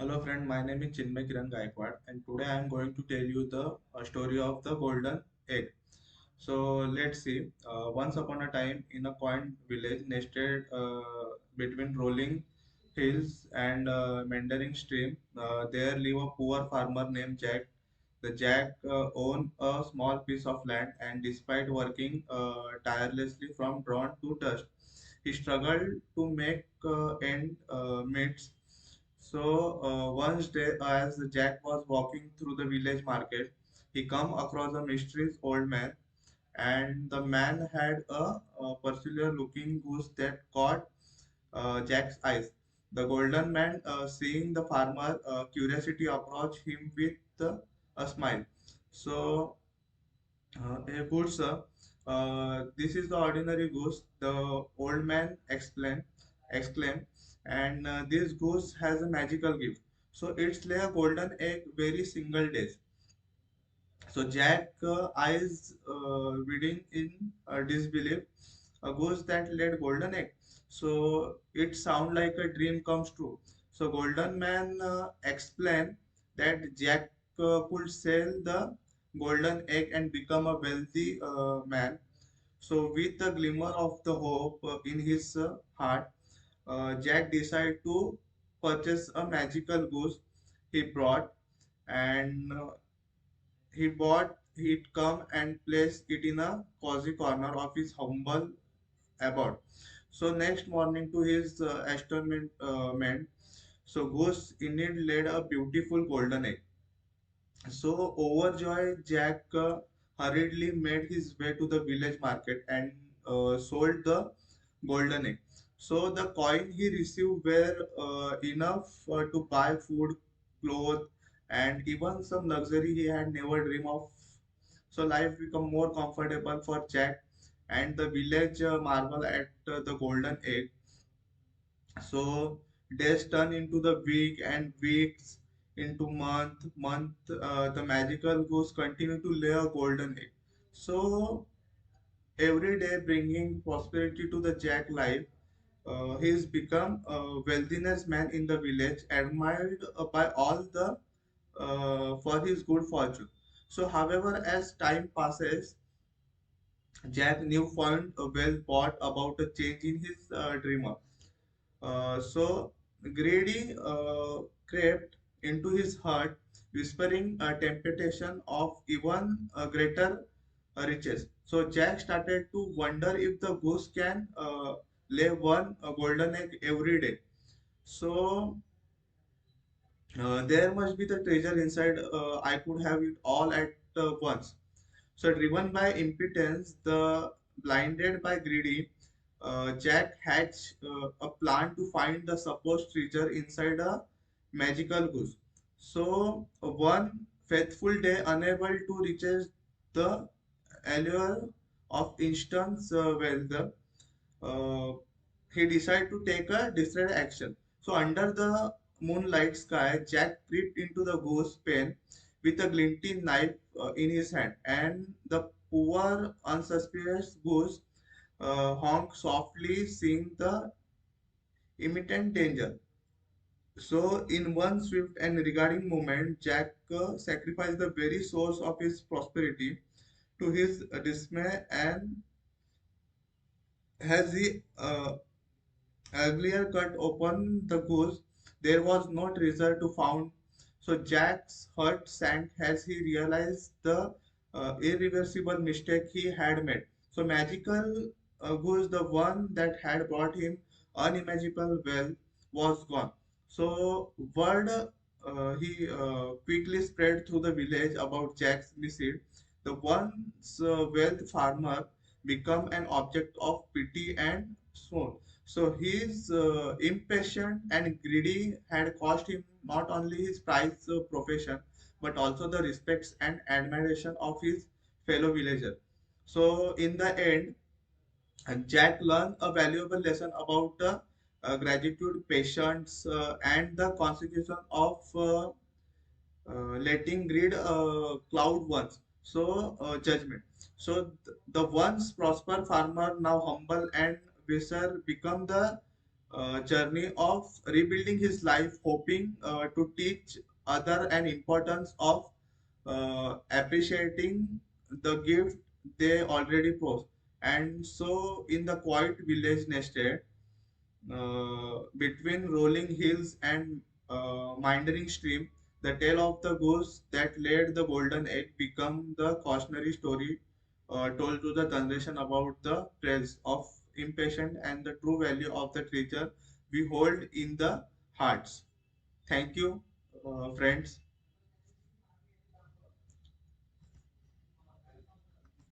Hello friend, my name is Chinmay Kiran Gaikwad and today I am going to tell you the story of the golden egg. So let's see. Once upon a time in a quaint village nested between rolling hills and meandering stream, there lived a poor farmer named Jack. The Jack owned a small piece of land and despite working tirelessly from dawn to dusk, he struggled to make end meet. So one day, as Jack was walking through the village market, he come across a mysterious old man, and the man had a peculiar-looking goose that caught Jack's eyes. The golden man, seeing the farmer, curiosity approached him with a smile. So a good sir, this is the ordinary goose. The old man exclaimed, and this goose has a magical gift. So it's lay a golden egg very single days. So Jack eyes reading in disbelief, a ghost that laid golden egg. So it sound like a dream comes true. So Golden Man explained that Jack could sell the golden egg and become a wealthy man. So with the glimmer of the hope in his heart, Jack decided to purchase a magical goose he brought and he'd come and place it in a cozy corner of his humble abode. So next morning, to his astonishment, so Goose indeed laid a beautiful golden egg. So overjoyed, Jack hurriedly made his way to the village market and sold the golden egg. So the coin he received were enough to buy food, clothes, and even some luxury he had never dreamed of. So life become more comfortable for Jack, and the village marvel at the golden egg. So days turn into the week and weeks into month. The magical goose continue to lay a golden egg. So every day bringing prosperity to the Jack life. He's become a wealthiness man in the village, admired by all the for his good fortune. So, however, as time passes, Jack newfound wealth brought about a change in his dreamer. So greedy crept into his heart, whispering a temptation of even greater riches. So Jack started to wonder if the goose can lay one golden egg every day. So there must be the treasure inside. I could have it all at once. So driven by impotence, the blinded by greedy, Jack hatched a plan to find the supposed treasure inside a magical goose. So one faithful day, unable to reach the allure of instant wealth, uh, he decided to take a different action. So under the moonlight sky, Jack crept into the goose pen with a glinting knife in his hand, and the poor unsuspicious goose honked softly, seeing the imminent danger. So, in one swift and regarding moment, Jack sacrificed the very source of his prosperity to his dismay, and as he earlier cut open the goose, there was no treasure to found. So Jack's heart sank as he realized the irreversible mistake he had made. So magical goose, the one that had brought him unimaginable wealth, was gone. So word he quickly spread through the village about Jack's mishap. The once wealth farmer become an object of pity and scorn. So his impatient and greedy had cost him not only his prized profession but also the respects and admiration of his fellow villager. So in the end, Jack learned a valuable lesson about gratitude, patience, and the consequence of letting greed cloud once. So judgment. So the once prosper farmer now humble and wiser become the journey of rebuilding his life, hoping to teach other an importance of appreciating the gift they already possess. And so, in the quiet village nested between rolling hills and meandering stream, the tale of the goose that laid the golden egg become the cautionary story told to the generation about the trails of impatient and the true value of the treasure we hold in the hearts. Thank you, friends.